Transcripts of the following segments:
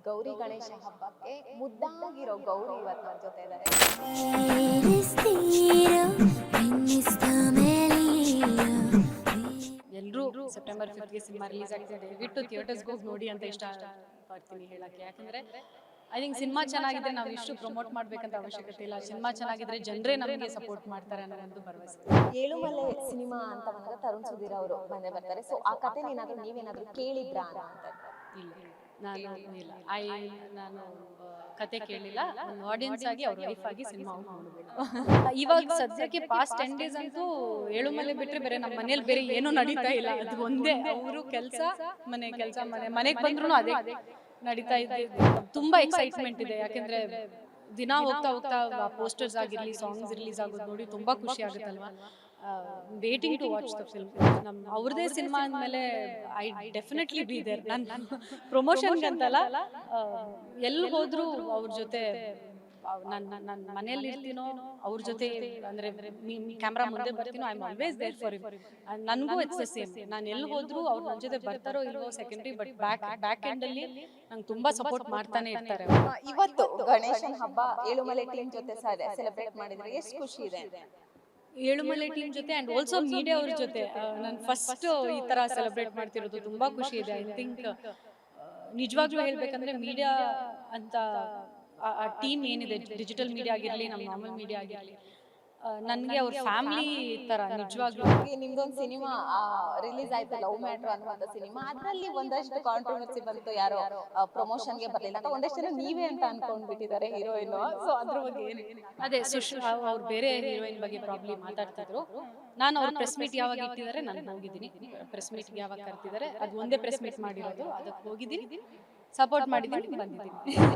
ಗೌರಿ ಗಣೇಶ ಹಬ್ಬಕ್ಕೆ ಮುದ್ದಾಗಿರೋ ಗೌರಿ ಇವತ್ತು ನಮ್ಮ ಜೊತೆ ಇದ್ದಾರೆ. ಎಲ್ಲರೂ ಸೆಪ್ಟೆಂಬರ್ 5ಗೆ ಸಿನಿಮಾ ರಿಲೀಸ್ ಆಗ್ತಿದೆ. ದಯವಿಟ್ಟು ಥಿಯೇಟರ್ಸ್ಗೆ ಹೋಗಿ ನೋಡಿ ಅಂತ ಇಷ್ಟ ಪಡ್ತೀನಿ ಹೇಳಕ್ಕೆ. ಯಾಕಂದ್ರೆ ಐ ಥಿಂಕ್ ಸಿನಿಮಾ ಚೆನ್ನಾಗಿದ್ರೆ ನಾವು ಇಷ್ಟು ಪ್ರಮೋಟ್ ಮಾಡ್ಬೇಕಂತ ಅವಶ್ಯಕತೆ ಇಲ್ಲ. ಸಿನಿಮಾ ಚೆನ್ನಾಗಿದ್ರೆ ಜನರೇ ನಮಗೆ ಸಪೋರ್ಟ್ ಮಾಡ್ತಾರೆ ಅನ್ನೋ ಒಂದು ಭರವಸೆ. ಏಳುಮಲೆ ಸಿನಿಮಾ ಅಂತ ಬಂದಾಗ ತರುಣ್ ಸುಧೀರ್ ಅವರು ಬಂದೇ ಬರ್ತಾರೆ. ಸೊ ಆ ಕಥೆ ನೀವೇನಾದ್ರೂ ಕೇಳಿದ್ರಾ ಅಂತ? ಇಲ್ಲ, ನಾನು ಕತೆ ಕೇಳಿಲ್ಲ. ಒಂದು ಆಡಿಯನ್ಸ್ ಆಗಿ ಅವ್ರ ವೈಫ್ ಆಗಿ ಸಿನಿಮಾ ನೋಡಬೇಕು. ಇವಾಗ ಸದ್ಯಕ್ಕೆ ಪಾಸ್ಟ್ 10 days ಅಂತೂ ಏಳುಮಲೆ ಬಿಟ್ರೆ ಬೇರೆ ನಮ್ಮ ಮನೇಲಿ ಬೇರೆ ಏನೂ ನಡೀತಾ ಇಲ್ಲ. ಅದು ಒಂದೇ, ಅವರು ಕೆಲಸ ಮನೆಗೆ ಬಂದ್ರು ಅದೇ ನಡೀತಾ ಇದೆ. ತುಂಬಾ ಎಕ್ಸೈಟ್ಮೆಂಟ್ ಇದೆ. ಯಾಕಂದ್ರೆ ದಿನ ಹೋಗ್ತಾ ಪೋಸ್ಟರ್ಸ್ ಆಗಿರ್ಲಿ, ಸಾಂಗ್ಸ್ ರಿಲೀಸ್ ಆಗೋದು ನೋಡಿ ತುಂಬಾ ಖುಷಿ ಆಗುತ್ತಲ್ವಾ. Waiting to watch the film. ಅವ್ರದೇ ಸಿನಿಮಾ ಅಂದಮೇಲೆ ಐ ಡೆಫಿನೆಟ್ಲಿ ಬಿ ದೇರ್. ನಾನು ಪ್ರಮೋಷನ್ಗೆ ಅಂತಲ್ಲ, ಎಲ್ಲಿ ಹೋದ್ರು ಅವ್ರ ಜೊತೆ ನನ್ನ ಮನೇಲಿ ಇರ್ತೀನೋ, ಅವ್ರ ಜೊತೆ ಅಂದ್ರೆ ಕ್ಯಾಮ್ರಾ ಮುಂದೆ ಬರ್ತೀನೋ, I am always there for him. ನನಗೂ ಇಟ್ಸ್ ದ ಸೇಮ್. ನಾನು ಎಲ್ಲಿ ಹೋದ್ರು ಅವ್ರು ನನ್ನ ಜೊತೆ ಬರ್ತಾರೋ ಇಲ್ವೋ ಸೆಕೆಂಡ್ರಿ, ಬಟ್ ಬ್ಯಾಕ್ ಎಂಡ್ ಅಲ್ಲಿ ನಂಗೆ ತುಂಬಾ ಸಪೋರ್ಟ್ ಮಾಡ್ತಾನೆ ಇರ್ತಾರೆ. ಇವತ್ತು ಗಣೇಶನ್ ಹಬ್ಬ ಏಳುಮಲೆ ಟೀಮ್ ಜೊತೆ ಸೆಲೆಬ್ರೇಟ್ ಮಾಡಿದ್ರೆ ಎಷ್ಟು ಖುಷಿ ಇದೆ? ಏಳುಮಲೆ ಟೀಮ್ ಜೊತೆ ಅಂಡ್ ಆಲ್ಸೋ ಮೀಡಿಯಾ ಅವ್ರ ಜೊತೆ ನಾನು ಫಸ್ಟ್ ಈ ತರ ಸೆಲೆಬ್ರೇಟ್ ಮಾಡ್ತಿರೋದು ತುಂಬಾ ಖುಷಿ ಇದೆ. ಐ ಥಿಂಕ್ ನಿಜವಾಗ್ಲೂ ಹೇಳ್ಬೇಕಂದ್ರೆ ಮೀಡಿಯಾ ಅಂತ ಆ ಟೀಮ್ ಏನಿದೆ, ಡಿಜಿಟಲ್ ಮೀಡಿಯಾ ಆಗಿರ್ಲಿ, ನಮ್ಮ ನಾರ್ಮಲ್ ಮೀಡಿಯಾ ಆಗಿರ್ಲಿ, ನನ್ಗೆ ಅವ್ರ ಫ್ಯಾಮಿಲಿ ತರ ನಿಜವಾಗ್ಲೂ. ನಿಮ್ದೊಂದು ಸಿನಿಮಾ ರಿಲೀಸ್ ಆಯ್ತು, ಲವ್ ಮ್ಯಾಟ್ರ್ ಅನ್ನುವಂತ ಸಿನಿಮಾ. ಅದ್ರಲ್ಲಿ ಒಂದಷ್ಟು ಕಾಂಟ್ರವರ್ಸಿ ಬಂತು, ಯಾರೋ ಪ್ರಮೋಷನ್ಗೆ ಬರ್ಲಿಲ್ಲ ಅಂತ ಒಂದಷ್ಟು ಜನ ನೀವೇ ಅಂತ ಅನ್ಕೊಂಡ್ಬಿಟ್ಟಿದ್ದಾರೆ ಹೀರೋಯಿನ್. ಸೊ ಅದ್ರ ಬಗ್ಗೆ ಅದೇ ಅವ್ರು ಬೇರೆ ಹೀರೋಯಿನ್ ಬಗ್ಗೆ ಪ್ರಾಬ್ಲಮ್ ಮಾತಾಡ್ತಿದ್ರು. ನಾನು ಅವ್ರ ಪ್ರೆಸ್ ಮೀಟ್ ಯಾವಾಗ ಇಟ್ಟಿದ್ದಾರೆ ನಾನು ಹೋಗಿದ್ದೀನಿ. ಪ್ರೆಸ್ ಮೀಟ್ಗೆ ಯಾವಾಗ ಕರ್ತಿದ್ದಾರೆ ಅದು ಒಂದೇ ಪ್ರೆಸ್ ಮೀಟ್ ಮಾಡಿರೋದು, ಅದಕ್ಕೆ ಹೋಗಿದ್ದೀನಿ, ಸಪೋರ್ಟ್ ಮಾಡಿದ್ದೀನಿ, ಬಂದಿದ್ದೀನಿ.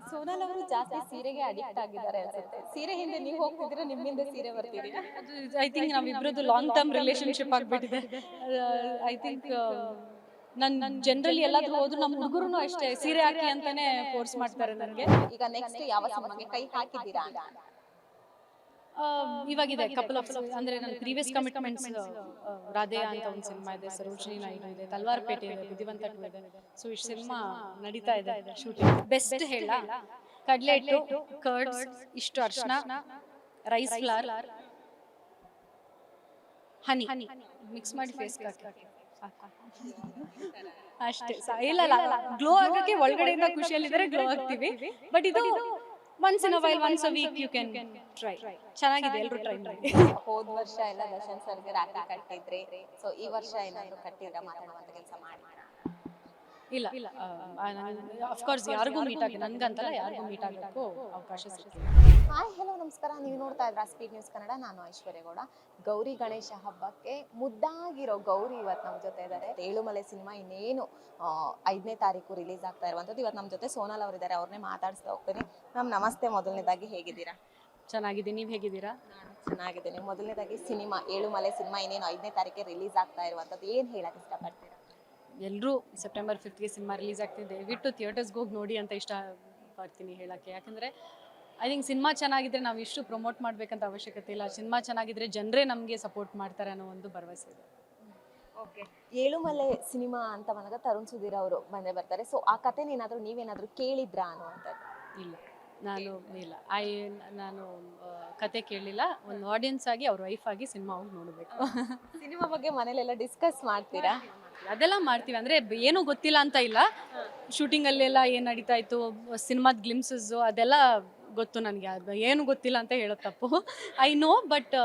ಸೋನಾಲ್ ಅವರು ಜಾಸ್ತಿ ಸೀರೆಗೆ ಅಡಿಕ್ಟ್ ಆಗಿದ್ದಾರೆ ಅನ್ಸುತ್ತೆ. ಸೀರೆ ಹಿಂದೆ ನೀವು ಹೋಗ್ತಿದ್ರೆ ನಿಮ್ಮಿಂದ ಸೀರೆ ಬರ್ತೀರಿ. ಐ ಥಿಂಕ್ ನಾವಿಬ್ರದ್ದು ಲಾಂಗ್ ಟರ್ಮ್ ರಿಲೇಶನ್ಶಿಪ್ ಆಗ್ಬಿಟ್ಟಿದೆ. ಐ ಥಿಂಕ್ ನನ್ನ ಜನರಲಿ ಎಲ್ಲಾದ್ರೂ ಹೋದ್ರು ನಮ್ಮ ಹುಡುಗರು ಅಷ್ಟೇ ಸೀರೆ ಹಾಕಿ ಅಂತಾನೆ ಫೋರ್ಸ್ ಮಾಡ್ತಾರೆ ನನಗೆ. ಈಗ ನೆಕ್ಸ್ಟ್ ಯಾವ ಸಿನಿಮಾಗೆ ಕೈ ಹಾಕಿದ್ದೀರಾ? ಇವಾಗಿದೆ ಕಪಲ್ ಆಫ್, ಅಂದ್ರೆ ನನ್ನ ಪ್ರೀವಿಯಸ್ ಕಮಿಟ್ಮೆಂಟ್ಸ್, ರಾಧೆ ಅಂತ ಒಂದು ಸಿನಿಮಾ ಇದೆ, ಸರೋಜಿನಿ ನಾಯ್ಡು ಇದೆ, ತಲ್ವಾರ್ ಪೇಟೆ ಇದೆ, ಬುದ್ಧಿವಂತ 2 ಇದೆ. ಸೊ ಇಷ್ಟು ಸಿನಿಮಾ ನಡೀತಾ ಇದೆ ಶೂಟಿಂಗ್. ಬೆಸ್ಟ್ ಹೇಳ, ಕಡಲೆ ಹಿಟ್ಟು, ಕರ್ಡ್ಸ್, ಇಷ್ಟು ಅರ್ಶಿನ, ರೈಸ್ ಫ್ಲವರ್, ಹನಿ ಮಿಕ್ಸ್ ಮಾಡಿ ಫೇಸ್ ಹಾಕಿ ಅಷ್ಟೇ. ಇಲ್ಲ ಗ್ಲೋ ಆಗಕ್ಕೆ ಒಳಗಡೆಯಿಂದ ಖುಷಿಯಲ್ಲಿದ್ರೆ ಗ್ಲೋ ಆಗ್ತೀವಿ. ಬಟ್ ಇದು once in a while, once a week you can try. ಚೆನ್ನಾಗಿದೆ, ಎಲ್ಲರೂ ಟ್ರೈ ಮಾಡಿ. ಹೋದ ವರ್ಷ ಎಲ್ಲ ದರ್ಶನ್ ಸರ್ಗೆ ರಾಖಿ ಕಟ್ಟಿದ್ರಿ. ಸೊ ಈ ವರ್ಷ ಏನಾದ್ರು ಕಟ್ಟಿದ್ರ ಮಾತಾಡುವಂತ ಕೆಲಸ ಮಾಡಿ? ಇಲ್ಲ, ಅಫ್ಕೋರ್ಸ್ ಯಾರಿಗೂ ಮೀಟ್ ಆಗಿ, ನನ್ಗಂತಲ್ಲ ಯಾರಿಗೂ ಮೀಟ್ ಆಗಬೇಕು ಅವಕಾಶ ಸಿಕ್ಕಿಲ್ಲ. ಹಾಯ್, ಹಲೋ, ನಮಸ್ಕಾರ. ನೀವು ನೋಡ್ತಾ ಇದ್ರ ಸ್ಪೀಡ್ ನ್ಯೂಸ್ ಕನ್ನಡ. ನಾನು ಐಶ್ವರ್ಯ ಗೌಡ. ಗೌರಿ ಗಣೇಶ ಹಬ್ಬಕ್ಕೆ ಮುದ್ದಾಗಿರೋ ಗೌರಿ ಇವತ್ತು ನಮ್ಮ ಜೊತೆ ಇದ್ದಾರೆ. ಏಳುಮಲೆ ಸಿನಿಮಾ ಇನ್ನೇನು 5ನೇ ತಾರೀಕು ರಿಲೀಸ್ ಆಗ್ತಾ ಇರುವಂಥದ್ದು. ಇವತ್ತು ನಮ್ಮ ಜೊತೆ ಸೋನಾಲ್ ಅವರಿದ್ದಾರೆ, ಅವ್ರನ್ನೇ ಮಾತಾಡಿಸ್ತಾ ಹೋಗ್ತೀನಿ. ಮ್ಯಾಮ್ ನಮಸ್ತೆ. ಮೊದಲನೇದಾಗಿ ಹೇಗಿದ್ದೀರಾ? ಚೆನ್ನಾಗಿದ್ದೀನಿ, ನೀವು ಹೇಗಿದ್ದೀರಾ? ಚೆನ್ನಾಗಿದ್ದೀನಿ. ಮೊದಲನೇದಾಗಿ ಸಿನಿಮಾ ಏಳುಮಲೆ ಸಿನಿಮಾ ಇನ್ನೇನು 5ನೇ ತಾರೀಕಿಗೆ ರಿಲೀಸ್ ಆಗ್ತಾ ಇರುವಂಥದ್ದು, ಏನು ಹೇಳಕ್ಕೆ ಇಷ್ಟಪಡ್ತೀರಾ? ಎಲ್ಲರೂ ಸೆಪ್ಟೆಂಬರ್ 5ಗೆ ಸಿನಿಮಾ ರಿಲೀಸ್ ಆಗ್ತಿದೆ. ದಯವಿಟ್ಟು ಥಿಯೇಟರ್ಸ್ಗೆ ಹೋಗಿ ನೋಡಿ ಅಂತ ಇಷ್ಟ ಪಡ್ತೀನಿ ಹೇಳಕ್ಕೆ. ಯಾಕಂದರೆ ಐ ಥಿಂಕ್ ಸಿನಿಮಾ ಚೆನ್ನಾಗಿದ್ರೆ ನಾವು ಇಷ್ಟು ಪ್ರಮೋಟ್ ಮಾಡ್ಬೇಕಂತ ಅವಶ್ಯಕತೆ ಇಲ್ಲ. ಸಿನಿಮಾ ಚೆನ್ನಾಗಿದ್ರೆ ಜನರೇ ನಮಗೆ ಸಪೋರ್ಟ್ ಮಾಡ್ತಾರೆ ಅನ್ನೋ ಒಂದು ಭರವಸೆ ಇದೆ. ಓಕೆ, ಏಳುಮಲೆ ಸಿನಿಮಾ ಅಂತ ಬಂದಾಗ ತರುಣ್ ಸುಧೀರ್ ಅವರು ಬಂದೇ ಬರ್ತಾರೆ. ಸೊ ಆ ಕಥೆ ನೀವೇನಾದ್ರೂ ಕೇಳಿದ್ರಾ ಅನ್ನುವಂಥದ್ದು? ಇಲ್ಲ, ನಾನು ಕತೆ ಕೇಳಿಲ್ಲ. ಒಂದು ಆಡಿಯನ್ಸ್ ಆಗಿ ಅವ್ರ ವೈಫ್ ಆಗಿ ಸಿನಿಮಾ ಹೋಗಿ ನೋಡಬೇಕು. ಸಿನಿಮಾ ಬಗ್ಗೆ ಮನೇಲೆಲ್ಲ ಡಿಸ್ಕಸ್ ಮಾಡ್ತೀರಾ? ಅದೆಲ್ಲ ಮಾಡ್ತೀವಿ. ಅಂದರೆ ಏನೂ ಗೊತ್ತಿಲ್ಲ ಅಂತ ಇಲ್ಲ. ಶೂಟಿಂಗಲ್ಲೆಲ್ಲ ಏನು ನಡೀತಾ ಇತ್ತು, ಸಿನಿಮಾದ ಗ್ಲಿಮ್ಸಸ್ಸು ಅದೆಲ್ಲ ಗೊತ್ತು ನನಗೆ. ಅದು ಏನು ಗೊತ್ತಿಲ್ಲ ಅಂತ ಹೇಳೋದು ತಪ್ಪು. ಐ ನೋ, ಬಟ್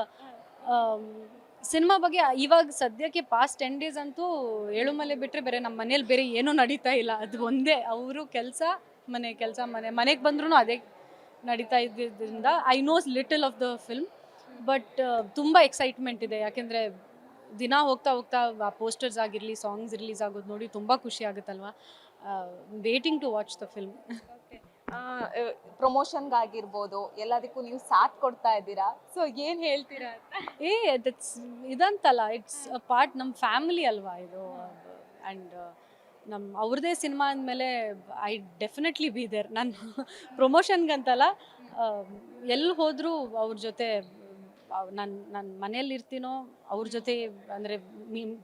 ಸಿನಿಮಾ ಬಗ್ಗೆ ಇವಾಗ ಸದ್ಯಕ್ಕೆ ಪಾಸ್ಟ್ 10 days ಅಂತೂ ಏಳುಮಲೆ ಬಿಟ್ಟರೆ ಬೇರೆ ನಮ್ಮ ಮನೇಲಿ ಬೇರೆ ಏನೂ ನಡೀತಾ ಇಲ್ಲ. ಅದು ಒಂದೇ, ಅವರು ಮನೆಗೆ ಬಂದ್ರೂ ಅದೇ ನಡೀತಾ ಇದ್ದಿದ್ದರಿಂದ I knows little of the film. But ತುಂಬ ಎಕ್ಸೈಟ್ಮೆಂಟ್ ಇದೆ. ಯಾಕೆಂದರೆ ದಿನ ಹೋಗ್ತಾ ಪೋಸ್ಟರ್ಸ್ ಆಗಿರಲಿ, ಸಾಂಗ್ಸ್ ರಿಲೀಸ್ ಆಗೋದು ನೋಡಿ ತುಂಬ ಖುಷಿ ಆಗುತ್ತಲ್ವಾ. Waiting to watch the film. ಪ್ರಮೋಷನ್ಗಾಗಿರ್ಬೋದು ಎಲ್ಲದಕ್ಕೂ ನೀವು ಸಾಥ್ ಕೊಡ್ತಾ ಇದ್ದೀರಾ. ಸೊ ಏನು ಹೇಳ್ತೀರಾ? ಇದಂತಲ್ಲ, ಇಟ್ಸ್ ಅ ಪಾರ್ಟ್, ನಮ್ಮ ಫ್ಯಾಮಿಲಿ ಅಲ್ವಾ ಇದು. ಆ್ಯಂಡ್ ಅವ್ರದ್ದೇ ಸಿನಿಮಾ ಅಂದಮೇಲೆ ಐ ಡೆಫಿನೆಟ್ಲಿ ಬಿ ದೇರ್. ನಾನು ಪ್ರಮೋಷನ್ಗಂತಲ್ಲ, ಎಲ್ಲಿ ಹೋದರೂ ಅವ್ರ ಜೊತೆ ನಾನು ಮನೇಲಿ ಇರ್ತೀನೋ ಅವ್ರ ಜೊತೆ ಅಂದರೆ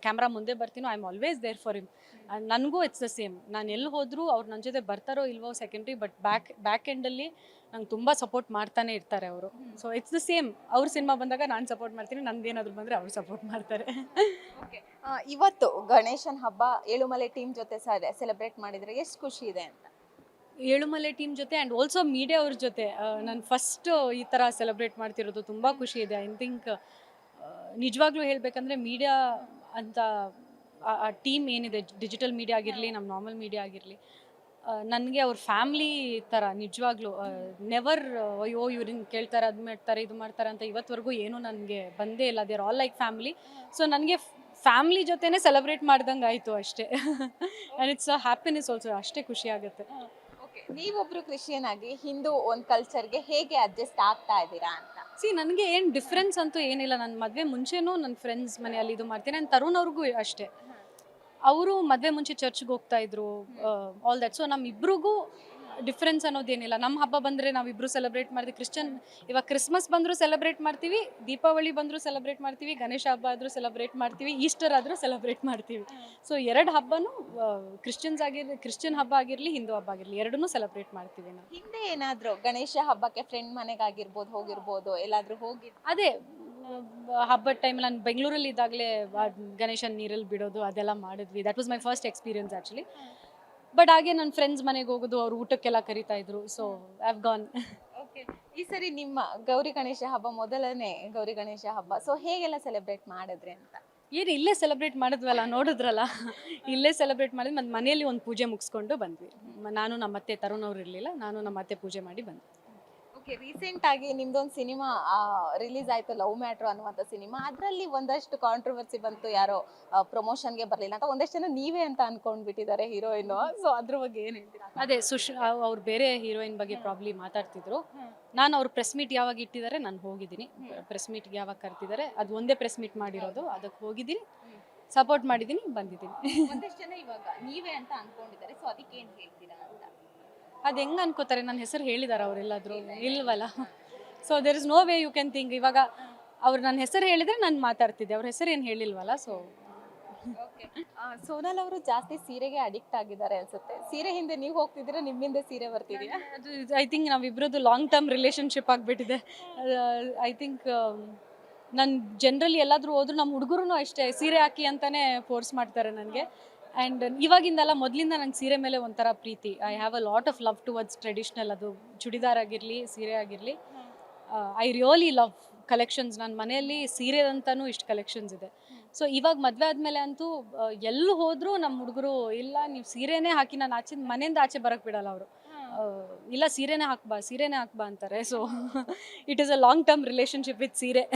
ಕ್ಯಾಮ್ರಾ ಮುಂದೆ ಬರ್ತೀನೋ I am always there for him. ನನಗೂ ಇಟ್ಸ್ ದ ಸೇಮ್. ನಾನು ಎಲ್ಲಿ ಹೋದರೂ ಅವ್ರು ನನ್ನ ಜೊತೆ ಬರ್ತಾರೋ ಇಲ್ವೋ ಸೆಕೆಂಡ್ರಿ, ಬಟ್ ಬ್ಯಾಕ್ ಎಂಡಲ್ಲಿ ನಂಗೆ ತುಂಬ ಸಪೋರ್ಟ್ ಮಾಡ್ತಾನೆ ಇರ್ತಾರೆ ಅವರು. So it's the same. ಅವ್ರ ಸಿನಿಮಾ ಬಂದಾಗ ನಾನು ಸಪೋರ್ಟ್ ಮಾಡ್ತೀನಿ, ನಂದೇನಾದರೂ ಬಂದರೆ ಅವ್ರು ಸಪೋರ್ಟ್ ಮಾಡ್ತಾರೆ. ಇವತ್ತು ಗಣೇಶನ್ ಹಬ್ಬ ಏಳುಮಲೆ ಟೀಮ್ ಜೊತೆ ಸೆಲೆಬ್ರೇಟ್ ಮಾಡಿದ್ರೆ ಎಷ್ಟು ಖುಷಿ ಇದೆ ಅಂತ? ಏಳುಮಲೆ ಟೀಮ್ ಜೊತೆ ಆ್ಯಂಡ್ ಆಲ್ಸೋ ಮೀಡಿಯಾ ಅವ್ರ ಜೊತೆ ನಾನು ಫಸ್ಟ್ ಈ ಥರ ಸೆಲೆಬ್ರೇಟ್ ಮಾಡ್ತಿರೋದು ತುಂಬ ಖುಷಿ ಇದೆ. ಐ ಥಿಂಕ್ ನಿಜವಾಗ್ಲೂ ಹೇಳಬೇಕಂದ್ರೆ ಮೀಡಿಯಾ ಅಂತ ಆ ಟೀಮ್ ಏನಿದೆ, ಡಿಜಿಟಲ್ ಮೀಡಿಯಾ ಆಗಿರಲಿ ನಮ್ಮ ನಾರ್ಮಲ್ ಮೀಡಿಯಾ ಆಗಿರಲಿ, ನನಗೆ ಅವ್ರ ಫ್ಯಾಮ್ಲಿ ಥರ ನಿಜವಾಗ್ಲೂ. ನೆವರ್ ಅಯ್ಯೋ ಇವ್ರು ಹಿಂಗೆ ಕೇಳ್ತಾರೆ, ಅದು ಮಾಡ್ತಾರೆ, ಇದು ಮಾಡ್ತಾರೆ ಅಂತ ಇವತ್ತವರೆಗೂ ಏನೂ ನನಗೆ ಬಂದೇ ಇಲ್ಲ. There all like family. So ನನಗೆ ಫ್ಯಾಮ್ಲಿ ಜೊತೆನೇ ಸೆಲೆಬ್ರೇಟ್ ಮಾಡ್ದಂಗೆ ಆಯಿತು ಅಷ್ಟೇ. And it's a happiness also. ಅಷ್ಟೇ ಖುಷಿ ಆಗುತ್ತೆ. ನೀವೊಬ್ರು ಕ್ರಿಶ್ಚಿಯನ್ ಆಗಿ ಹಿಂದೂ ಒಂದು ಕಲ್ಚರ್ಗೆ ಹೇಗೆ ಅಡ್ಜಸ್ಟ್ ಆಗ್ತಾ ಇದ್ದೀರಾ ಅಂತ? ನನಗೆ ಏನು ಡಿಫ್ರೆನ್ಸ್ ಅಂತೂ ಏನಿಲ್ಲ. ನನ್ನ ಮದುವೆ ಮುಂಚೆನೂ ನನ್ನ ಫ್ರೆಂಡ್ಸ್ ಮನೆಯಲ್ಲಿ ಇದು ಮಾಡ್ತೀನಿ. ನಾನು ತರುಣ್ ಅವ್ರಿಗೂ ಅಷ್ಟೇ. ಅವರು ಮದುವೆ ಮುಂಚೆ ಚರ್ಚ್ಗೆ ಹೋಗ್ತಾ ಇದ್ರು, ಆಲ್ ದ್ಯಾಟ್. ಸೊ ನಮ್ಮಿಬ್ರಿಗೂ ಡಿಫ್ರೆನ್ಸ್ ಅನ್ನೋದೇನಿಲ್ಲ. ನಮ್ಮ ಹಬ್ಬ ಬಂದರೆ ನಾವಿಬ್ಬರು ಸೆಲೆಬ್ರೇಟ್ ಮಾಡ್ತೀವಿ. ಇವಾಗ ಕ್ರಿಸ್ಮಸ್ ಬಂದರೂ ಸೆಲೆಬ್ರೇಟ್ ಮಾಡ್ತೀವಿ, ದೀಪಾವಳಿ ಬಂದರೂ ಸೆಲೆಬ್ರೇಟ್ ಮಾಡ್ತೀವಿ, ಗಣೇಶ ಹಬ್ಬ ಆದರೂ ಸೆಲೆಬ್ರೇಟ್ ಮಾಡ್ತೀವಿ, ಈಸ್ಟರ್ ಆದರೂ ಸೆಲೆಬ್ರೇಟ್ ಮಾಡ್ತೀವಿ. ಸೊ ಎರಡು ಹಬ್ಬನೂ ಕ್ರಿಶ್ಚಿಯನ್ ಹಬ್ಬ ಆಗಿರಲಿ, ಹಿಂದೂ ಹಬ್ಬ ಆಗಿರಲಿ, ಎರಡನ್ನೂ ಸೆಲೆಬ್ರೇಟ್ ಮಾಡ್ತೀವಿ ನಾವು. ಹಿಂದೆ ಏನಾದರೂ ಗಣೇಶ ಹಬ್ಬಕ್ಕೆ ಫ್ರೆಂಡ್ ಮನೆಗಾಗಿರ್ಬೋದು ಹೋಗಿರ್ಬೋದು, ಎಲ್ಲಾದರೂ ಹೋಗಿ ಅದೇ ಹಬ್ಬದ ಟೈಮಲ್ಲಿ ನಾನು ಬೆಂಗಳೂರಲ್ಲಿ ಇದ್ದಾಗಲೇ ಗಣೇಶನ ನೀರಲ್ಲಿ ಬಿಡೋದು ಅದೆಲ್ಲ ಮಾಡಿದ್ವಿ. That was my first experience actually. But ಹಾಗೆ ನನ್ನ ಫ್ರೆಂಡ್ಸ್ ಮನೆಗೆ ಹೋಗೋದು, ಅವ್ರು ಊಟಕ್ಕೆಲ್ಲ ಕರಿತಾ ಇದ್ರು. So I have gone. ಈ ಸರಿ ನಿಮ್ಮ ಗೌರಿ ಗಣೇಶ ಹಬ್ಬ ಮೊದಲನೇ ಗೌರಿ ಗಣೇಶ ಹಬ್ಬ, ಸೊ ಹೇಗೆಲ್ಲ ಸೆಲೆಬ್ರೇಟ್ ಮಾಡಿದ್ರಿ ಅಂತ? ಏನು ಇಲ್ಲೇ ಸೆಲೆಬ್ರೇಟ್ ಮಾಡಿದ್ವಲ್ಲ, ನೋಡಿದ್ರಲ್ಲ, ಇಲ್ಲೇ ಸೆಲೆಬ್ರೇಟ್ ಮಾಡಿದ್ವಿ. ಮತ್ತು ಮನೆಯಲ್ಲಿ ಒಂದು ಪೂಜೆ ಮುಗಿಸ್ಕೊಂಡು ಬಂದ್ವಿ. ನಾನು ನಮ್ಮ ಅತ್ತೆ, ತರುಣ್ ಅವ್ರು ಇರಲಿಲ್ಲ, ನಾನು ನಮ್ಮ ಅತ್ತೆ ಪೂಜೆ ಮಾಡಿ ಬಂದ್ವಿ. ಓಕೆ, ರೀಸೆಂಟ್ ಆಗಿ ನಿಮ್ದೊಂದು ಸಿನಿಮಾ ರಿಲೀಸ್ ಆಯ್ತು, ಲವ್ ಮ್ಯಾಟ್ರ್ ಅನ್ನುವಂಥ ಸಿನಿಮಾ. ಅದರಲ್ಲಿ ಒಂದಷ್ಟು ಕಾಂಟ್ರವರ್ಸಿ ಬಂತು, ಯಾರೋ ಪ್ರಮೋಷನ್ಗೆ ಬರಲಿಲ್ಲ ಅಂತ ಒಂದಷ್ಟು ಜನ ನೀವೇ ಅಂತ ಅನ್ಕೊಂಡ್ಬಿಟ್ಟಿದ್ದಾರೆ ಹೀರೋಯಿನ್. ಸೊ ಅದ್ರ ಬಗ್ಗೆ ಏನು ಹೇಳ್ತೀರಾ? ಅದೇ ಅವ್ರು ಬೇರೆ ಹೀರೋಯಿನ್ ಬಗ್ಗೆ ಪ್ರಾಬ್ಲಿ ಮಾತಾಡ್ತಿದ್ರು. ನಾನು ಅವ್ರ ಪ್ರೆಸ್ ಮೀಟ್ ಯಾವಾಗ ಇಟ್ಟಿದ್ದಾರೆ ನಾನು ಹೋಗಿದ್ದೀನಿ. ಪ್ರೆಸ್ ಮೀಟ್ಗೆ ಯಾವಾಗ ಕರ್ತಿದ್ದಾರೆ, ಅದು ಒಂದೇ ಪ್ರೆಸ್ ಮೀಟ್ ಮಾಡಿರೋದು, ಅದಕ್ಕೆ ಹೋಗಿದ್ದೀನಿ, ಸಪೋರ್ಟ್ ಮಾಡಿದ್ದೀನಿ, ಬಂದಿದ್ದೀನಿ. ಒಂದಷ್ಟು ಜನ ಇವಾಗ ನೀವೇ ಅಂತ ಅನ್ಕೊಂಡಿದ್ದಾರೆ, ಸೊ ಅದಕ್ಕೆ ಏನು ಹೇಳ್ತೀರಾ ಅಂತ? ಅದು ಹೆಂಗೆ ಅನ್ಕೋತಾರೆ? ನನ್ನ ಹೆಸರು ಹೇಳಿದಾರೆ ಅವರೆಲ್ಲಾದರೂ? ಇಲ್ವಲ್ಲ. So there is no way you can think. ಇವಾಗ ಅವ್ರು ನನ್ನ ಹೆಸರು ಹೇಳಿದ್ರೆ ನಾನು ಮಾತಾಡ್ತಿದ್ದೆ, ಅವ್ರ ಹೆಸರು ಏನು ಹೇಳಿಲ್ವಲ್ಲ. ಸೊ ಸೋನಾಲ್ ಅವರು ಜಾಸ್ತಿ ಸೀರೆಗೆ ಅಡಿಕ್ಟ್ ಆಗಿದ್ದಾರೆ ಅನ್ಸುತ್ತೆ. ಸೀರೆ ಹಿಂದೆ ನೀವು ಹೋಗ್ತಿದ್ದೀರಾ, ನಿಮ್ಮಿಂದ ಸೀರೆ ಬರ್ತಿದೆಯಾ? ಅದು ಐ ಥಿಂಕ್ ನಾವಿಬ್ಬರದ್ದು ಲಾಂಗ್ ಟರ್ಮ್ ರಿಲೇಷನ್ಶಿಪ್ ಆಗಿಬಿಟ್ಟಿದೆ. ಐ ಥಿಂಕ್ ನಾನು ಜನರಲಿ ಎಲ್ಲಾದರೂ ಹೋದ್ರು ನಮ್ಮ ಹುಡುಗರು ಅಷ್ಟೇ ಸೀರೆ ಹಾಕಿ ಅಂತಲೇ ಫೋರ್ಸ್ ಮಾಡ್ತಾರೆ ನನಗೆ. ಆ್ಯಂಡ್ ಇವಾಗಿಂದಲ್ಲ, ಮೊದಲಿಂದ ನಂಗೆ ಸೀರೆ ಮೇಲೆ ಒಂಥರ ಪ್ರೀತಿ. I have a lot of love towards traditional. ಅದು ಚೂಡಿದಾರ್ ಆಗಿರಲಿ, ಸೀರೆ ಆಗಿರಲಿ. I really love collections. ನನ್ನ ಮನೆಯಲ್ಲಿ ಸೀರೆ ಅಂತಲೂ ಇಷ್ಟು ಕಲೆಕ್ಷನ್ಸ್ ಇದೆ. ಸೊ ಇವಾಗ ಮದುವೆ ಆದಮೇಲೆ ಅಂತೂ ಎಲ್ಲಿ ಹೋದರೂ ನಮ್ಮ ಹುಡುಗರು ಇಲ್ಲ ನೀವು ಸೀರೆನೇ ಹಾಕಿ, ನಾನು ಮನೆಯಿಂದ ಆಚೆ ಬರೋಕ್ಕೆ ಬಿಡಲ್ಲ ಅವರು. ಇಲ್ಲ ಸೀರೆನೇ ಹಾಕ್ಬಾ ಅಂತಾರೆ. So it is a long term relationship with ಸೀರೆ.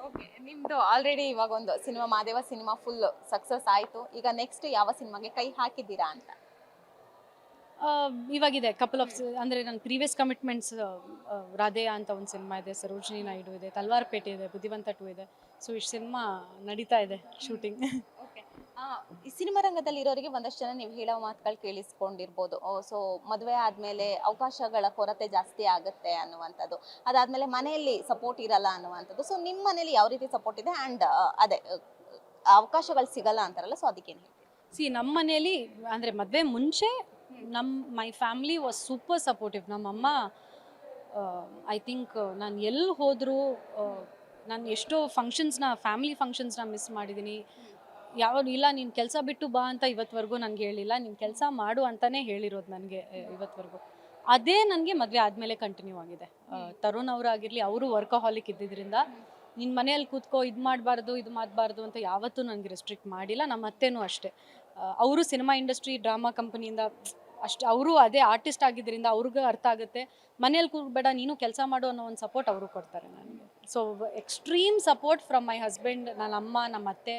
ಓಕೆ, ನಿಮ್ದು ಆಲ್ರೆಡಿ ಇವಾಗ ಒಂದು cinema, Madeva cinema full success ಆಯಿತು. ಈಗ ನೆಕ್ಸ್ಟ್ ಯಾವ ಸಿನಿಮಾಗೆ ಕೈ ಹಾಕಿದ್ದೀರಾ ಅಂತ? ಇವಾಗಿದೆ ಕಪಲ್ ಆಫ್, ಅಂದರೆ ನನ್ನ ಪ್ರೀವಿಯಸ್ ಕಮಿಟ್ಮೆಂಟ್ಸ್, ರಾಧೆ ಅಂತ ಒಂದು ಸಿನಿಮಾ ಇದೆ, ಸರೋಜಿನಿ ನಾಯ್ಡು ಇದೆ, ತಲ್ವಾರ್ ಪೇಟೆ ಇದೆ, ಬುದ್ಧಿವಂತ 2 ಇದೆ. ಸೊ ಇಷ್ಟು ಸಿನಿಮಾ ನಡೀತಾ ಇದೆ ಶೂಟಿಂಗ್. ಓಕೆ, ಈ ಸಿನಿಮಾ ರಂಗದಲ್ಲಿ ಇರೋರಿಗೆ ಒಂದಷ್ಟು ಜನ ನೀವು ಹೇಳೋ ಮಾತುಗಳು ಕೇಳಿಸ್ಕೊಂಡಿರ್ಬೋದು. ಸೊ ಮದುವೆ ಆದಮೇಲೆ ಅವಕಾಶಗಳ ಕೊರತೆ ಜಾಸ್ತಿ ಆಗುತ್ತೆ ಅನ್ನುವಂಥದ್ದು, ಅದಾದಮೇಲೆ ಮನೆಯಲ್ಲಿ ಸಪೋರ್ಟ್ ಇರಲ್ಲ ಅನ್ನುವಂಥದ್ದು. ಸೊ ನಿಮ್ಮ ಮನೇಲಿ ಯಾವ ರೀತಿ ಸಪೋರ್ಟ್ ಇದೆ? ಆ್ಯಂಡ್ ಅದೇ ಅವಕಾಶಗಳು ಸಿಗಲ್ಲ ಅಂತಾರಲ್ಲ, ಸೊ ಅದಕ್ಕೇನು ಹೇಳ್ತೀವಿ? ನಮ್ಮ ಮನೆಯಲ್ಲಿ ಅಂದರೆ ಮದುವೆ ಮುಂಚೆ my family was super supportive. ನಮ್ಮಮ್ಮ ಐ ಥಿಂಕ್ ನಾನು ಎಲ್ಲಿ ಹೋದರೂ, ನಾನು ಎಷ್ಟೋ ಫ್ಯಾಮಿಲಿ ಫಂಕ್ಷನ್ಸ್ನ ಮಿಸ್ ಮಾಡಿದ್ದೀನಿ. ಇಲ್ಲ ನೀನು ಕೆಲಸ ಬಿಟ್ಟು ಬಾ ಅಂತ ಇವತ್ತುವರೆಗೂ ನನಗೆ ಹೇಳಿಲ್ಲ, ನೀನು ಕೆಲಸ ಮಾಡು ಅಂತಲೇ ಹೇಳಿರೋದು ನನಗೆ ಇವತ್ತುವರೆಗೂ. ಅದೇ ನನಗೆ ಮದುವೆ ಆದಮೇಲೆ ಕಂಟಿನ್ಯೂ ಆಗಿದೆ. ತರುಣ್ ಅವರಾಗಿರಲಿ, ಅವರು ವರ್ಕಹಾಲಿಕ್ ಇದ್ದಿದ್ದರಿಂದ ನಿನ್ನ ಮನೆಯಲ್ಲಿ ಕೂತ್ಕೋ, ಇದು ಮಾಡಬಾರ್ದು ಅಂತ ಯಾವತ್ತೂ ನನಗೆ ರೆಸ್ಟ್ರಿಕ್ಟ್ ಮಾಡಿಲ್ಲ. ನಮ್ಮ ಅತ್ತೆನೂ ಅಷ್ಟೇ. ಅವರು ಸಿನಿಮಾ ಇಂಡಸ್ಟ್ರಿ, ಡ್ರಾಮಾ ಕಂಪನಿಯಿಂದ ಅಷ್ಟು, ಅವರು ಅದೇ ಆರ್ಟಿಸ್ಟ್ ಆಗಿದ್ದರಿಂದ ಅವ್ರಿಗೂ ಅರ್ಥ ಆಗುತ್ತೆ. ಮನೇಲಿ ಕೂತ್ಬೇಡ, ನೀನು ಕೆಲಸ ಮಾಡು ಅನ್ನೋ ಒಂದು ಸಪೋರ್ಟ್ ಅವರು ಕೊಡ್ತಾರೆ ನನಗೆ. So extreme support from my husband. ನನ್ನ ಅಮ್ಮ, ನಮ್ಮ ಅತ್ತೆ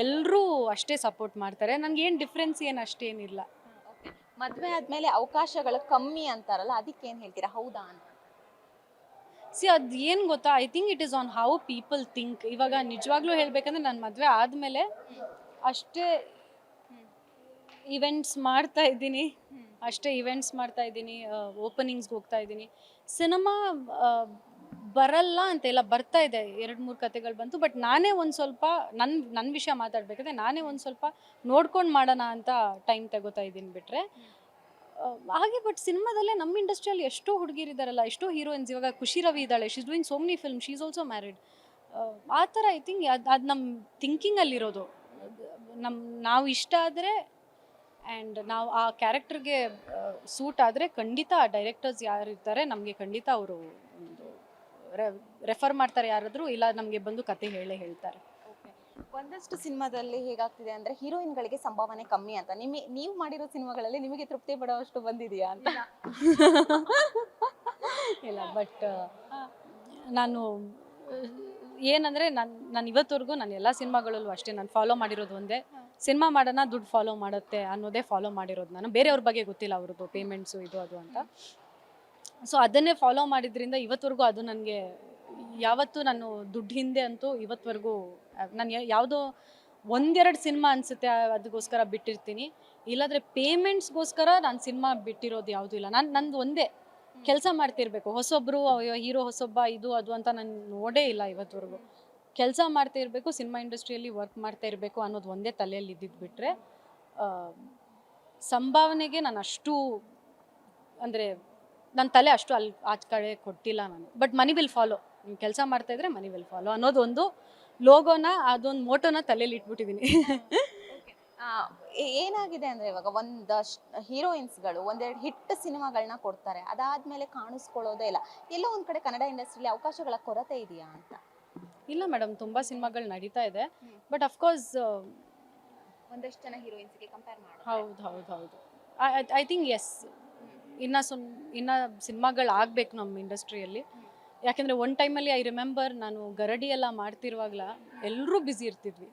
ಎಲ್ಲರೂ ಅಷ್ಟೇ ಸಪೋರ್ಟ್ ಮಾಡ್ತಾರೆ. ನನಗೇನು ಡಿಫ್ರೆನ್ಸ್ ಏನು ಅಷ್ಟೇನಿಲ್ಲ. ಮದುವೆ ಆದಮೇಲೆ ಅವಕಾಶಗಳು ಕಮ್ಮಿ ಅಂತಾರಲ್ಲ, ಅದಕ್ಕೇನು ಹೇಳ್ತೀರಾ? ಹೌದಾ ಅಂತ? ಅದು ಏನು ಗೊತ್ತಾ, I think it is on how people think. ಇವಾಗ ನಿಜವಾಗ್ಲೂ ಹೇಳಬೇಕಂದ್ರೆ ನನ್ನ ಮದುವೆ ಆದಮೇಲೆ ಅಷ್ಟೇ ಇವೆಂಟ್ಸ್ ಮಾಡ್ತಾ ಇದ್ದೀನಿ, ಓಪನಿಂಗ್ಸ್ಗೆ ಹೋಗ್ತಾ ಇದ್ದೀನಿ. ಸಿನಿಮಾ ಬರಲ್ಲ ಅಂತ ಇಲ್ಲ, ಬರ್ತಾ ಇದೆ, 2-3 ಕತೆಗಳು ಬಂತು. ಬಟ್ ನಾನೇ ಒಂದು ಸ್ವಲ್ಪ ನನ್ನ ವಿಷಯ ಮಾತಾಡ್ಬೇಕಾದ್ರೆ ನಾನೇ ಒಂದು ಸ್ವಲ್ಪ ನೋಡ್ಕೊಂಡು ಮಾಡೋಣ ಅಂತ ಟೈಮ್ ತಗೋತಾ ಇದ್ದೀನಿ ಬಿಟ್ರೆ ಹಾಗೆ. ಬಟ್ ಸಿನಿಮಾದಲ್ಲೇ ನಮ್ಮ ಇಂಡಸ್ಟ್ರಿಯಲ್ಲಿ ಎಷ್ಟೋ ಹುಡುಗಿರಿದಾರಲ್ಲ, ಎಷ್ಟೋ ಹೀರೋಯಿನ್ಸ್. ಇವಾಗ ಖುಷಿ ರವಿ ಇದ್ದಾಳೆ, she's doing so many film, she is also married. ಆ ಥರ ಐ ಥಿಂಕ್ ಅದು ನಮ್ಮ ಥಿಂಕಿಂಗಲ್ಲಿರೋದು. ನಾವು ಇಷ್ಟ ಆದರೆ ಆ್ಯಂಡ್ ನಾವು ಆ ಕ್ಯಾರೆಕ್ಟರ್ಗೆ ಸೂಟ್ ಆದರೆ ಖಂಡಿತ ಡೈರೆಕ್ಟರ್ಸ್ ಯಾರು ಇರ್ತಾರೆ ನಮಗೆ ಖಂಡಿತ ಅವರು ಒಂದು ರೆಫರ್ ಮಾಡ್ತಾರೆ ಯಾರಾದರೂ, ಇಲ್ಲ ನಮಗೆ ಬಂದು ಕತೆ ಹೇಳ್ತಾರೆ. ಒಂದಷ್ಟು ಸಿನಿಮಾದಲ್ಲಿ ಹೇಗಾಗ್ತಿದೆ ಅಂದ್ರೆ ಹೀರೋಯಿನ್ಗಳಿಗೆ ಸಂಭಾವನೆ ಕಮ್ಮಿ ಅಂತ. ನೀವು ಮಾಡಿರೋ ಸಿನಿಮಾಗಳಲ್ಲಿ ನಿಮಗೆ ತೃಪ್ತಿ ಪಡೋಷ್ಟು ಬಂದಿದೆಯಾ ಅಂತ? ಇಲ್ಲ, ಬಟ್ ನಾನು ಏನಂದರೆ ನಾನು ಇವತ್ತವರೆಗೂ ನಾನು ಎಲ್ಲ ಸಿನಿಮಾಗಳಲ್ಲೂ ಅಷ್ಟೇ ನಾನು ಫಾಲೋ ಮಾಡಿರೋದು ಒಂದೇ, ಸಿನಿಮಾ ಮಾಡೋಣ ದುಡ್ಡು ಫಾಲೋ ಮಾಡುತ್ತೆ ಅನ್ನೋದೇ ಫಾಲೋ ಮಾಡಿರೋದು. ನಾನು ಬೇರೆಯವ್ರ ಬಗ್ಗೆ ಗೊತ್ತಿಲ್ಲ ಅವ್ರದ್ದು ಪೇಮೆಂಟ್ಸು ಇದು ಅದು ಅಂತ. ಸೊ ಅದನ್ನೇ ಫಾಲೋ ಮಾಡಿದ್ರಿಂದ ಇವತ್ತವರೆಗೂ ಅದು ನನಗೆ ಯಾವತ್ತೂ ನಾನು ದುಡ್ಡು ಹಿಂದೆ ಅಂತೂ ಇವತ್ತವರೆಗೂ ನಾನು ಯಾವುದೋ 1-2 ಸಿನಿಮಾ ಅನಿಸುತ್ತೆ ಅದಕ್ಕೋಸ್ಕರ ಬಿಟ್ಟಿರ್ತೀನಿ. ಇಲ್ಲಾಂದರೆ ಪೇಮೆಂಟ್ಸ್ಗೋಸ್ಕರ ನಾನು ಸಿನಿಮಾ ಬಿಟ್ಟಿರೋದು ಯಾವುದೂ ಇಲ್ಲ. ನಂದು ಒಂದೇ ಕೆಲಸ ಮಾಡ್ತಿರ್ಬೇಕು. ಹೊಸೊಬ್ಬರು ಹೀರೋ ಹೊಸೊಬ್ಬ ಇದು ಅದು ಅಂತ ನಾನು ನೋಡೇ ಇಲ್ಲ ಇವತ್ತವರೆಗೂ. ಕೆಲಸ ಮಾಡ್ತಾ ಇರಬೇಕು, ಸಿನಿಮಾ ಇಂಡಸ್ಟ್ರಿಯಲ್ಲಿ ವರ್ಕ್ ಮಾಡ್ತಾ ಇರಬೇಕು ಅನ್ನೋದು ಒಂದೇ ತಲೆಯಲ್ಲಿ ಇದ್ದಿದ್ದು ಬಿಟ್ಟರೆ ಸಂಭಾವನೆಗೆ ನಾನು ಅಷ್ಟು ಅಂದರೆ ನನ್ನ ತಲೆ ಅಷ್ಟು ಆ ಕಡೆ ಕೊಟ್ಟಿಲ್ಲ ನಾನು. ಬಟ್ ಮನಿ ವಿಲ್ ಫಾಲೋ, ನೀವು ಕೆಲಸ ಮಾಡ್ತಾಯಿದ್ರೆ ಮನಿ ವಿಲ್ ಫಾಲೋ ಅನ್ನೋದು ಒಂದು ಲೋಗೋನ, ಅದೊಂದು ಮೋಟೋನ ತಲೆಯಲ್ಲಿ ಇಟ್ಬಿಟ್ಟಿದ್ದೀನಿ. ಏನಾಗಿದೆ ಅಂದ್ರೆ ಇವಾಗ ಒಂದಷ್ಟು ಹೀರೋಯಿನ್ಸ್ಗಳು 1-2 ಹಿಟ್ ಸಿನಿಮಾಗಳನ್ನ ಕೊಡ್ತಾರೆ, ಅದಾದ್ಮೇಲೆ ಕಾಣಿಸ್ಕೊಳ್ಳೋದೇ ಇಲ್ಲ. ಎಲ್ಲೋ ಒಂದ್ ಕಡೆ ಕನ್ನಡ ಇಂಡಸ್ಟ್ರಿಯಲ್ಲಿ ಅವಕಾಶಗಳ ಕೊರತೆ ಇದೆಯಾ ಅಂತ? ಇಲ್ಲ ಮೇಡಮ್, ತುಂಬ ಸಿನಿಮಾಗಳು ನಡೀತಾ ಇದೆ. ಬಟ್ ಅಫ್ಕೋರ್ಸ್ ಒಂದಷ್ಟು ಜನ ಹೀರೋಯಿನ್ಸ್ಗೆ ಕಂಪೇರ್ ಮಾಡಿ ಹೌದು ಐ ಥಿಂಕ್ ಎಸ್, ಇನ್ನು ಸಿನಿಮಾಗಳು ಆಗಬೇಕು ನಮ್ಮ ಇಂಡಸ್ಟ್ರಿಯಲ್ಲಿ. ಯಾಕೆಂದರೆ ಒನ್ ಟೈಮಲ್ಲಿ ಐ ರಿಮೆಂಬರ್ ನಾನು ಗರಡಿ ಎಲ್ಲ ಮಾಡ್ತಿರುವಾಗಲ ಎಲ್ಲರೂ ಬ್ಯುಸಿ ಇರ್ತಿದ್ವಿ.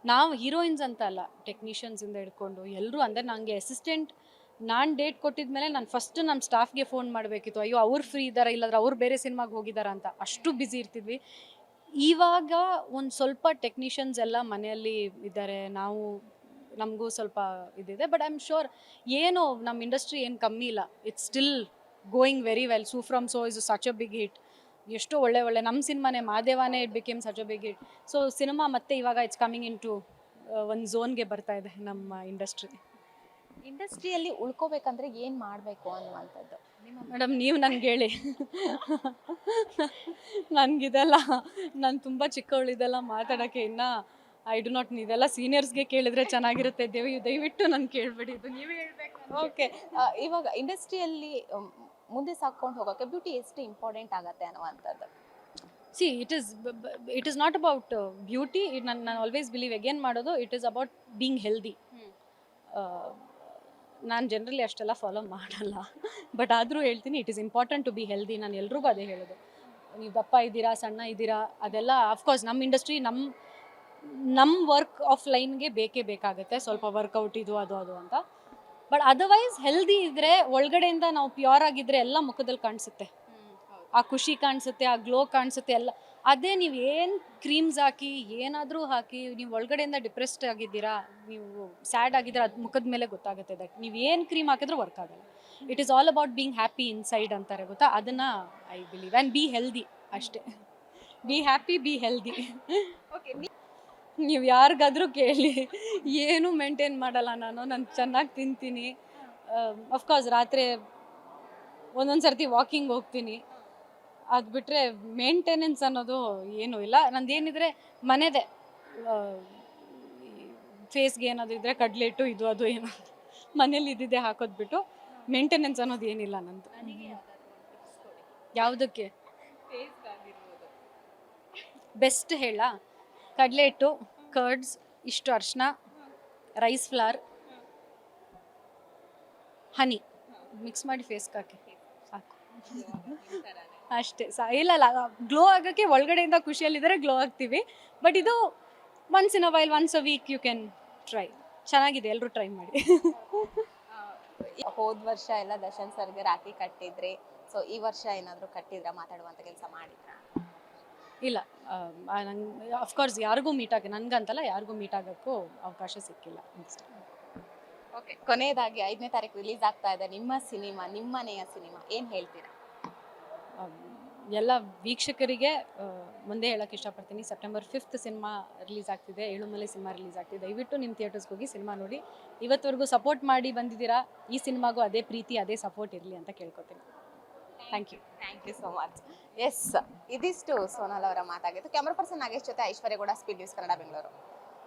ನಾವು ಹೀರೋಯಿನ್ಸ್ ಅಂತ ಅಲ್ಲ, ಟೆಕ್ನಿಷಿಯನ್ಸಿಂದ ಹಿಡ್ಕೊಂಡು ಎಲ್ಲರೂ. ಅಂದರೆ ನನಗೆ ಅಸಿಸ್ಟೆಂಟ್ ನಾನು ಡೇಟ್ ಕೊಟ್ಟಿದ್ಮೇಲೆ ನಾನು ಫಸ್ಟ್ ನಮ್ಮ ಸ್ಟಾಫ್ಗೆ ಫೋನ್ ಮಾಡಬೇಕಿತ್ತು, ಅಯ್ಯೋ ಅವ್ರು ಫ್ರೀ ಇದ್ದಾರೆ ಇಲ್ಲಾಂದ್ರೆ ಅವ್ರು ಬೇರೆ ಸಿನಿಮಾಗೆ ಹೋಗಿದ್ದಾರೆ ಅಂತ. ಅಷ್ಟು ಬ್ಯುಸಿ ಇರ್ತಿದ್ವಿ. ಇವಾಗ ಒಂದು ಸ್ವಲ್ಪ ಟೆಕ್ನಿಷಿಯನ್ಸ್ ಎಲ್ಲ ಮನೆಯಲ್ಲಿ ಇದ್ದಾರೆ, ನಮಗೂ ಸ್ವಲ್ಪ ಇದಿದೆ. ಬಟ್ ಐ ಆಮ್ ಶ್ಯೂರ್ ಏನು ನಮ್ಮ ಇಂಡಸ್ಟ್ರಿ ಏನು ಕಮ್ಮಿ ಇಲ್ಲ, it's still going very well. Su From So is such a big hit. ಎಷ್ಟೋ ಒಳ್ಳೆ ನಮ್ಮ ಸಿನಿಮಾನೇ ಮಾದೇವಾನೇ it became such a big hit. So cinema ಮತ್ತೆ ಇವಾಗ ಇಟ್ಸ್ ಕಮಿಂಗ್ ಇನ್ ಟು ಒಂದು ಝೋನ್ಗೆ ಬರ್ತಾ ಇದೆ ನಮ್ಮ ಇಂಡಸ್ಟ್ರಿಯಲ್ಲಿ ಉಳ್ಕೋಬೇಕಂದ್ರೆ ಏನು ಮಾಡಬೇಕು ಅನ್ನುವಂಥದ್ದು? ಮೇಡಮ್ ನೀವು ನನಗೆ ಹೇಳಿ. ನನಗಿದೆಲ್ಲ ನಾನು ತುಂಬ ಚಿಕ್ಕವಳಿದೆಲ್ಲ ಮಾತಾಡೋಕ್ಕೆ ಇನ್ನೂ ಐ ಡು ನಾಟ್. ಇದೆಲ್ಲ ಸೀನಿಯರ್ಸ್ಗೆ ಕೇಳಿದ್ರೆ ಚೆನ್ನಾಗಿರುತ್ತೆ. ದಯವಿಟ್ಟು ನಾನು ಕೇಳಬೇಡಿ, ಇದು ನೀವೇ ಹೇಳ್ಬೇಕು. ಓಕೆ, ಇವಾಗ ಇಂಡಸ್ಟ್ರಿಯಲ್ಲಿ ಮುಂದೆ ಸಾಕೊಂಡು ಹೋಗೋಕ್ಕೆ ಬ್ಯೂಟಿ ಎಷ್ಟು ಇಂಪಾರ್ಟೆಂಟ್ ಆಗುತ್ತೆ ಅನ್ನುವಂಥದ್ದು? See it is not about beauty. ನಾನು ಆಲ್ವೇಸ್ ಬಿಲೀವ್ ಅಗೇನ್ ಮಾಡೋದು, it is about being healthy. ನಾನು ಜನರಲಿ ಅಷ್ಟೆಲ್ಲ ಫಾಲೋ ಮಾಡಲ್ಲ, ಬಟ್ ಆದರೂ ಹೇಳ್ತೀನಿ it is important to be healthy. ನಾನು ಎಲ್ರಿಗೂ ಅದೇ ಹೇಳೋದು. ನೀವು ದಪ್ಪ ಇದ್ದೀರಾ, ಸಣ್ಣ ಇದ್ದೀರಾ, ಅದೆಲ್ಲ ಅಫ್ಕೋರ್ಸ್ ನಮ್ಮ ಇಂಡಸ್ಟ್ರಿ ನಮ್ಮ ವರ್ಕ್ ಆಫ್ ಲೈನ್ಗೆ ಬೇಕಾಗುತ್ತೆ ಸ್ವಲ್ಪ ವರ್ಕೌಟ್ ಇದು ಅದು ಅಂತ. ಬಟ್ ಅದರ್ವೈಸ್ ಹೆಲ್ದಿ ಇದ್ದರೆ, ಒಳಗಡೆಯಿಂದ ನಾವು ಪ್ಯೂರ್ ಆಗಿದ್ದರೆ ಎಲ್ಲ ಮುಖದಲ್ಲಿ ಕಾಣಿಸುತ್ತೆ. ಆ ಖುಷಿ ಕಾಣಿಸುತ್ತೆ, ಆ ಗ್ಲೋ ಕಾಣಿಸುತ್ತೆ ಎಲ್ಲ. ಅದೇ ನೀವು ಏನು ಕ್ರೀಮ್ಸ್ ಹಾಕಿ ಏನಾದರೂ ಹಾಕಿ ನೀವು ಒಳಗಡೆಯಿಂದ ಡಿಪ್ರೆಸ್ಡ್ ಆಗಿದ್ದೀರಾ, ನೀವು ಸ್ಯಾಡ್ ಆಗಿದ್ದೀರಾ, ಅದು ಮುಖದ ಮೇಲೆ ಗೊತ್ತಾಗುತ್ತೆ. ದಟ್ ನೀವು ಏನು ಕ್ರೀಮ್ ಹಾಕಿದ್ರೂ ವರ್ಕ್ ಆಗಲ್ಲ. It is all about being happy inside ಅಂತಾರೆ ಗೊತ್ತಾ, ಅದನ್ನು I believe. And be healthy ಅಷ್ಟೇ. Be happy, be healthy. Okay, ನೀವು ಯಾರಿಗಾದರೂ ಕೇಳಿ, ಏನೂ ಮೇಂಟೈನ್ ಮಾಡಲ್ಲ ನಾನು ಚೆನ್ನಾಗಿ ತಿಂತೀನಿ. ಅಫ್ಕೋರ್ಸ್ ರಾತ್ರಿ ಒಂದೊಂದು ಸರ್ತಿ ವಾಕಿಂಗ್ ಹೋಗ್ತೀನಿ. ಅದು ಬಿಟ್ಟರೆ ಮೇಂಟೆನೆನ್ಸ್ ಅನ್ನೋದು ಏನೂ ಇಲ್ಲ. ನಂದೇನಿದ್ರೆ ಮನೆದೇ, ಫೇಸ್ಗೆ ಏನಾದರೂ ಇದ್ದರೆ ಕಡ್ಲೆಟ್ಟು ಇದು ಅದು ಏನೋ ಮನೇಲಿ ಇದ್ದಿದ್ದೆ ಹಾಕೋದು ಬಿಟ್ಟು ಮೇಂಟೆನೆನ್ಸ್ ಅನ್ನೋದು ಏನಿಲ್ಲ ನಂದು. ಯಾವುದಕ್ಕೆ ಬೆಸ್ಟ್ ಹೇಳ? ಕಡಲೆ ಹಿಟ್ಟು, ಕರ್ಡ್ಸ್, ಇಷ್ಟು ಅರಿಶಿನ, ರೈಸ್ ಫ್ಲವರ್, ಹನಿ ಮಿಕ್ಸ್ ಮಾಡಿ ಫೇಸ್ಗೆ ಹಾಕಿ ಸಾಕು, ಅಷ್ಟೇ. ಇಲ್ಲ ಗ್ಲೋ ಆಗೋಕ್ಕೆ ಒಳಗಡೆಯಿಂದ ಖುಷಿಯಲ್ಲಿದ್ದರೆ ಗ್ಲೋ ಆಗ್ತೀವಿ. ಬಟ್ ಇದು once in a while, once a week you can try. ಚೆನ್ನಾಗಿದೆ, ಎಲ್ಲರೂ ಟ್ರೈ ಮಾಡಿ. ಹೋದ ವರ್ಷ ಎಲ್ಲ ದರ್ಶನ್ ಸರ್ಗೆ ರಾಖಿ ಕಟ್ಟಿದ್ರಿ, ಸೊ ಈ ವರ್ಷ ಏನಾದರೂ ಕಟ್ಟಿದ್ರ, ಮಾತಾಡುವಂಥ ಕೆಲಸ ಮಾಡಿದ್ರ? ಇಲ್ಲ, ನಂಗೆ ಅಫ್ಕೋರ್ಸ್ ಯಾರಿಗೂ ಮೀಟ್ ಆಗಿ, ನನಗಂತಲ್ಲ ಯಾರಿಗೂ ಮೀಟ್ ಆಗೋಕ್ಕೂ ಅವಕಾಶ ಸಿಕ್ಕಿಲ್ಲ. ಓಕೆ, ಕೊನೆಯದಾಗಿ 5ನೇ ತಾರೀಕು ರಿಲೀಸ್ ಆಗ್ತಾ ಇದೆ ನಿಮ್ಮ ಸಿನಿಮಾ, ನಿಮ್ಮನೆಯ ಸಿನಿಮಾ, ಏನು ಹೇಳ್ತೀರಾ? ಎಲ್ಲ ವೀಕ್ಷಕರಿಗೆ ಮುಂದೆ ಹೇಳಕ್ಕೆ ಇಷ್ಟಪಡ್ತೀನಿ, ಸೆಪ್ಟೆಂಬರ್ 5th ಸಿನಿಮಾ ರಿಲೀಸ್ ಆಗ್ತಿದೆ, ಏಳುಮಲೆ ಸಿನಿಮಾ ರಿಲೀಸ್ ಆಗ್ತಿದೆ. ದಯವಿಟ್ಟು ನಿಮ್ಮ ಥಿಯೇಟರ್ಸ್ಗೆ ಹೋಗಿ ಸಿನಿಮಾ ನೋಡಿ. ಇವತ್ತವರೆಗೂ ಸಪೋರ್ಟ್ ಮಾಡಿ ಬಂದಿದ್ದೀರಾ, ಈ ಸಿನಿಮಾಗೂ ಅದೇ ಪ್ರೀತಿ ಅದೇ ಸಪೋರ್ಟ್ ಇರಲಿ ಅಂತ ಕೇಳ್ಕೊತೀನಿ. Thank you so much. Yes, ಇದಿಷ್ಟು ಸೋನಾಲ್ ಅವರ ಮಾತಾಗಿತ್ತು. ಕ್ಯಾಮ್ರಾ ಪರ್ಸನ್ ನಾಗೇಶ್ ಜೊತೆ ಐಶ್ವರ್ಯ ಗೌಡ, ಸ್ಪೀಡ್ ನ್ಯೂಸ್ ಕನ್ನಡ, ಬೆಂಗಳೂರು.